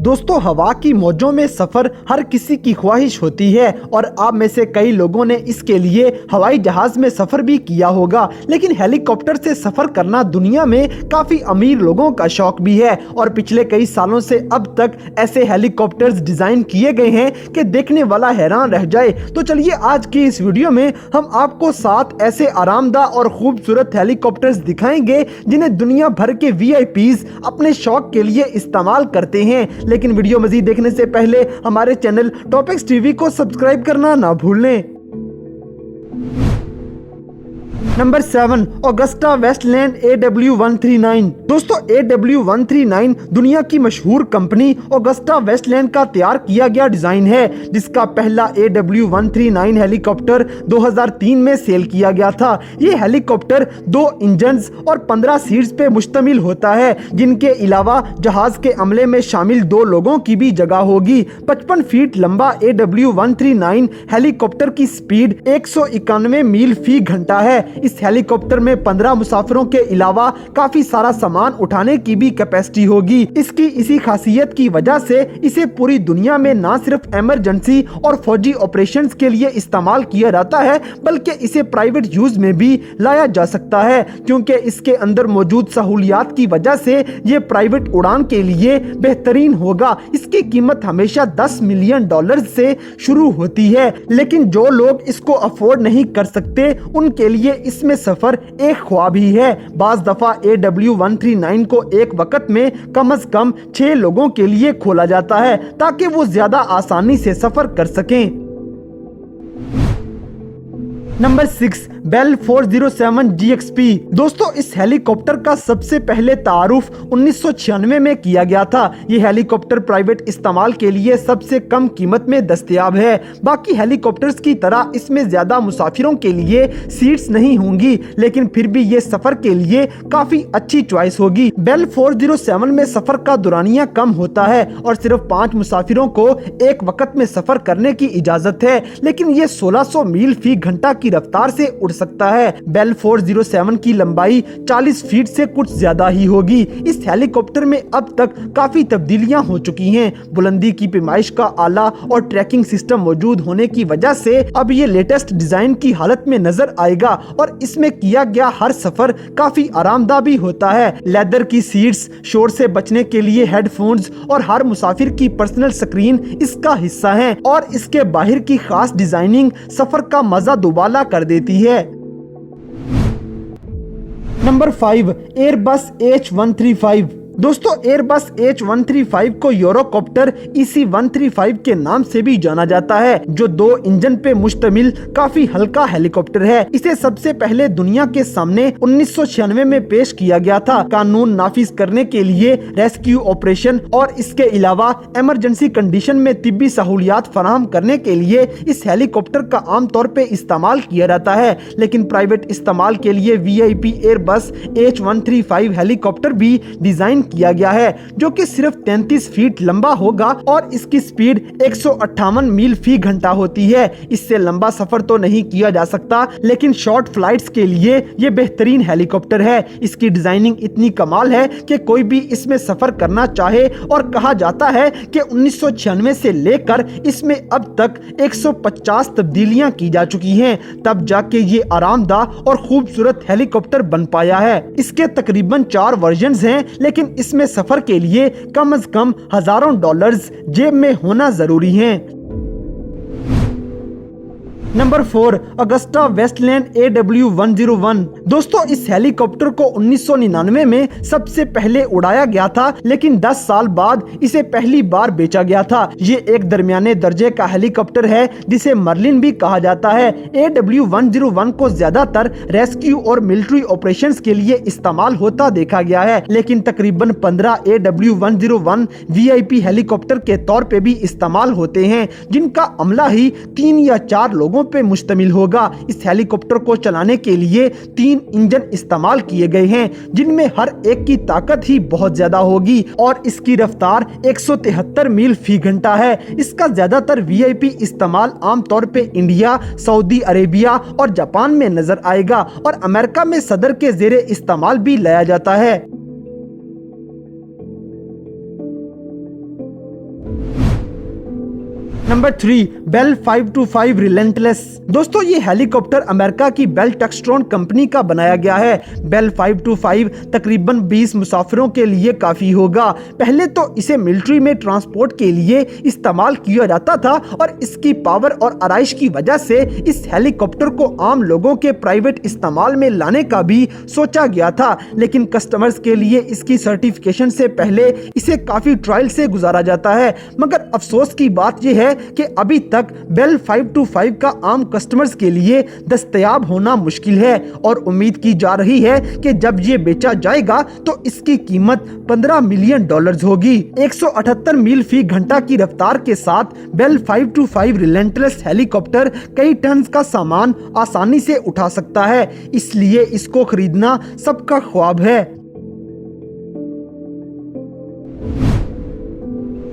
दोस्तों, हवा की मौजों में सफर हर किसी की ख्वाहिश होती है और आप में से कई लोगों ने इसके लिए हवाई जहाज में सफर भी किया होगा, लेकिन हेलीकॉप्टर से सफर करना दुनिया में काफी अमीर लोगों का शौक भी है। और पिछले कई सालों से अब तक ऐसे हेलीकॉप्टर्स डिजाइन किए गए हैं कि देखने वाला हैरान रह जाए। तो चलिए आज की इस वीडियो में हम आपको 7 ऐसे आरामदाह और खूबसूरत हेलीकॉप्टर्स दिखाएंगे जिन्हें दुनिया भर के वीआईपीज अपने शौक के लिए इस्तेमाल करते हैं। लेकिन वीडियो मजीद देखने से पहले हमारे चैनल टॉपिक्स टीवी को सब्सक्राइब करना ना भूलें। Number 7, Agusta Westland AW139। दोस्तों, AW139 दुनिया की मशहूर कंपनी ऑगस्टा वेस्टलैंड का तैयार किया गया डिजाइन है, जिसका पहला AW139 हेलीकॉप्टर 2003 में सेल किया गया था। ये हेलीकॉप्टर 2 इंजन्स और 15 सीट्स पे मुश्तमिल होता है, जिनके अलावा जहाज के अमले में शामिल 2 लोगों की भी जगह होगी। 55 फीट लंबा AW139 हेलीकॉप्टर की स्पीड 191 मील फी घंटा है। इस हेलीकॉप्टर में 15 मुसाफिरों के अलावा काफी सारा सामान उठाने की भी कैपेसिटी होगी। इसकी इसी खासियत की वजह से इसे पूरी दुनिया में न सिर्फ इमरजेंसी और फौजी ऑपरेशंस के लिए इस्तेमाल किया जाता है, बल्कि इसे प्राइवेट यूज में भी लाया जा सकता है, क्योंकि इसके अंदर मौजूद सहूलियात की वजह से ये प्राइवेट उड़ान के लिए बेहतरीन होगा। इसकी कीमत हमेशा $10 मिलियन से शुरू होती है, लेकिन जो लोग इसको अफोर्ड नहीं कर सकते उनके लिए इसमें सफर एक ख्वाब ही है। बाज दफा AW139 को एक वक्त में कम से कम 6 लोगों के लिए खोला जाता है ताकि वो ज्यादा आसानी से सफर कर सकें। Number 6, Bell 407 GXP। दोस्तों, इस हेलीकॉप्टर का सबसे पहले तारुफ 1996 में किया गया था। ये हेलीकॉप्टर प्राइवेट इस्तेमाल के लिए सबसे कम कीमत में दस्तयाब है। बाकी हेलीकॉप्टर्स की तरह इसमें ज्यादा मुसाफिरों के लिए सीट्स नहीं होंगी, लेकिन फिर भी ये सफर के लिए काफी अच्छी चॉइस होगी। बेल 407 में सफर का दुरानिया कम होता है और सिर्फ 5 मुसाफिरों को एक वक्त में सफर करने की इजाजत है, लेकिन ये 1600 मील फी घंटा की रफ्तार से उड़ सकता है। बेल 407 की लंबाई 40 फीट से कुछ ज्यादा ही होगी। इस हेलीकॉप्टर में अब तक काफी तब्दीलियां हो चुकी हैं। बुलंदी की पैमाइश का आला और ट्रैकिंग सिस्टम मौजूद होने की वजह से अब ये लेटेस्ट डिजाइन की हालत में नजर आएगा और इसमें किया गया हर सफर काफी आरामदाह भी होता है। लेदर की सीट्स, शोर से बचने के लिए हेडफोन्स और हर मुसाफिर की पर्सनल स्क्रीन इसका हिस्सा है और इसके बाहर की खास डिजाइनिंग सफर का मजा दुबाला कर देती है। Number 5, Airbus H135। दोस्तों, एयरबस H135 को यूरोकॉप्टर EC135 के नाम से भी जाना जाता है, जो 2 इंजन पे मुश्तमिल काफी हल्का हेलीकॉप्टर है। इसे सबसे पहले दुनिया के सामने 1996 में पेश किया गया था, कानून नाफिज करने के लिए, रेस्क्यू ऑपरेशन और इसके अलावा इमरजेंसी कंडीशन में तिब्बी सहूलियात फराहम करने के लिए इस हेलीकॉप्टर का आमतौर पे इस्तेमाल किया जाता है। लेकिन प्राइवेट इस्तेमाल के लिए VIP एयरबस H135 हेलीकॉप्टर भी डिजाइन किया गया है, जो कि सिर्फ 33 फीट लंबा होगा और इसकी स्पीड 158 मील फी घंटा होती है। इससे लंबा सफर तो नहीं किया जा सकता, लेकिन शॉर्ट फ्लाइट्स के लिए ये बेहतरीन हेलीकॉप्टर है। इसकी डिजाइनिंग इतनी कमाल है कि कोई भी इसमें सफर करना चाहे, और कहा जाता है कि 1996 से लेकर इसमें अब तक 150 तब्दीलियां की जा चुकी हैं, तब जाके ये आरामदाह और खूबसूरत हेलीकॉप्टर बन पाया है। इसके तकरीबन 4 वर्जन्स हैं, लेकिन इसमें सफर के लिए कम से कम हजारों डॉलर्स जेब में होना जरूरी है। Number 4, Agusta Westland AW101। दोस्तों, इस हेलीकॉप्टर को 1999 में सबसे पहले उड़ाया गया था, लेकिन 10 साल बाद इसे पहली बार बेचा गया था। ये एक दरमियाने दर्जे का हेलीकॉप्टर है जिसे मर्लिन भी कहा जाता है। AW101 को ज्यादातर रेस्क्यू और मिलिट्री ऑपरेशंस के लिए इस्तेमाल होता देखा गया है, लेकिन तकरीबन 15 AW101 VIP हेलीकॉप्टर के तौर पे भी इस्तेमाल होते हैं, जिनका अमला ही 3 या 4 लोगों पे मुश्तमिल होगा। इस हेलीकॉप्टर को चलाने के लिए 3 इंजन इस्तेमाल किए गए हैं, जिनमें हर एक की ताकत ही बहुत ज्यादा होगी और इसकी रफ्तार 173 मील फी घंटा है। इसका ज्यादातर VIP इस्तेमाल आमतौर पे इंडिया, सऊदी अरेबिया और जापान में नजर आएगा और अमेरिका में सदर के जेरे इस्तेमाल भी लाया जाता है। Number 3, Bell 525 Relentless. दोस्तों ये हेलीकॉप्टर अमेरिका की बेल टेक्सट्रॉन कंपनी का बनाया गया है। बेल 525 तकरीबन 20 मुसाफिरों के लिए काफी होगा। पहले तो इसे मिलिट्री में ट्रांसपोर्ट के लिए इस्तेमाल किया जाता था और इसकी पावर और आराइश की वजह से इस हेलीकॉप्टर को आम लोगों के प्राइवेट इस्तेमाल में लाने का भी सोचा गया था, लेकिन कस्टमर्स के लिए इसकी सर्टिफिकेशन से पहले इसे काफी ट्रायल से गुजारा जाता है। मगर अफसोस की बात यह है कि अभी तक बेल 525 का आम कस्टमर्स के लिए दस्तयाब होना मुश्किल है और उम्मीद की जा रही है कि जब ये बेचा जाएगा तो इसकी कीमत $15 मिलियन होगी। 178 मील फी घंटा की रफ्तार के साथ बेल 525 रिलेंटलेस हेलीकॉप्टर कई टन का सामान आसानी से उठा सकता है, इसलिए इसको खरीदना सबका ख्वाब है।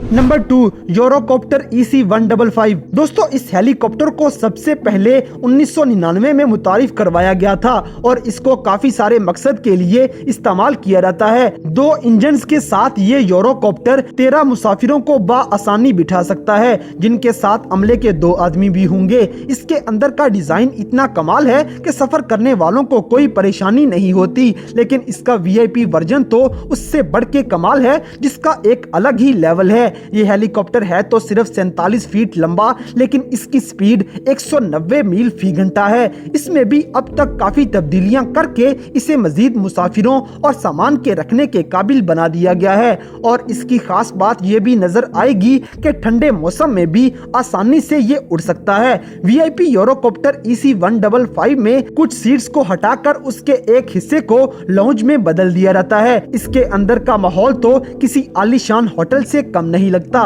Number 2, Eurocopter EC-155। दोस्तों इस हेलीकॉप्टर को सबसे पहले 1999 में मुतारिफ करवाया गया था और इसको काफी सारे मकसद के लिए इस्तेमाल किया जाता है। 2 इंजन्स के साथ ये यूरोकॉप्टर 13 मुसाफिरों को आसानी बिठा सकता है, जिनके साथ अमले के 2 आदमी भी होंगे। इसके अंदर का डिजाइन इतना कमाल है कि सफर करने वालों को कोई परेशानी नहीं होती, लेकिन इसका VIP वर्जन तो उससे बढ़ के कमाल है, जिसका एक अलग ही लेवल है। ये हेलीकॉप्टर है तो सिर्फ 47 फीट लंबा, लेकिन इसकी स्पीड 190 मील फी घंटा है। इसमें भी अब तक काफी तब्दीलियां करके इसे मजीद मुसाफिरों और सामान के रखने के काबिल बना दिया गया है और इसकी खास बात ये भी नजर आएगी कि ठंडे मौसम में भी आसानी से ये उड़ सकता है। VIP यूरोकॉप्टर EC-155 में कुछ सीट्स को हटाकर उसके एक हिस्से को लाउंज में बदल दिया जाता है। इसके अंदर का माहौल तो किसी आलीशान होटल से कम नहीं लगता।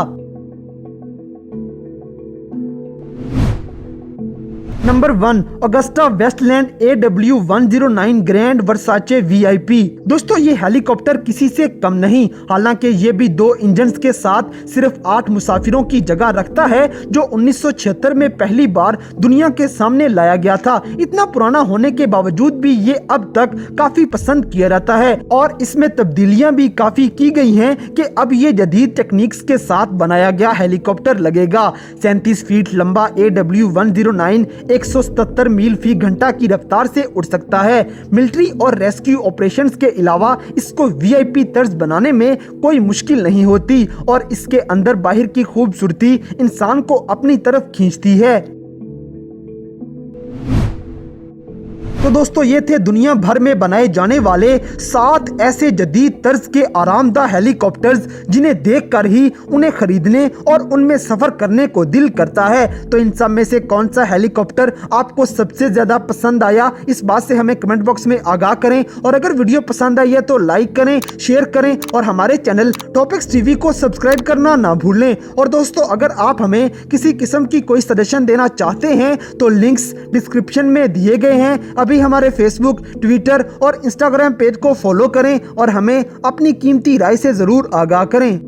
Number 1, Agusta Westland AW109 grand Versace VIP। दोस्तों ये हेलीकॉप्टर किसी से कम नहीं, हालांकि ये भी 2 इंजन्स के साथ सिर्फ 8 मुसाफिरों की जगह रखता है, जो 1976 में पहली बार दुनिया के सामने लाया गया था। इतना पुराना होने के बावजूद भी ये अब तक काफी पसंद किया जाता है और इसमें तब्दीलियां भी काफी की गई हैं कि अब ये जदीद टेक्निक्स के साथ बनाया गया हेलीकॉप्टर लगेगा। 37 फीट लंबा AW109 177 मील फी घंटा की रफ्तार से उड़ सकता है। मिलिट्री और रेस्क्यू ऑपरेशंस के अलावा इसको VIP तर्ज बनाने में कोई मुश्किल नहीं होती और इसके अंदर बाहर की खूबसूरती इंसान को अपनी तरफ खींचती है। तो दोस्तों ये थे दुनिया भर में बनाए जाने वाले 7 ऐसे जदीद तर्ज के आरामदा हेलीकॉप्टर्स जिन्हें देखकर ही उन्हें खरीदने और उनमें सफर करने को दिल करता है। तो इन सब में से कौन सा हेलीकॉप्टर आपको सबसे ज्यादा पसंद आया, इस बात से हमें कमेंट बॉक्स में आगाह करें और अगर वीडियो पसंद आई है तो लाइक करें, शेयर करें और हमारे चैनल टॉपिक्स टीवी को सब्सक्राइब करना ना भूलें। और दोस्तों अगर आप हमें किसी किस्म की कोई सजेशन देना चाहते हैं तो लिंक्स डिस्क्रिप्शन में दिए गए हैं। अभी हमारे फेसबुक, ट्विटर और इंस्टाग्राम पेज को फॉलो करें और हमें अपनी कीमती राय से जरूर आगाह करें।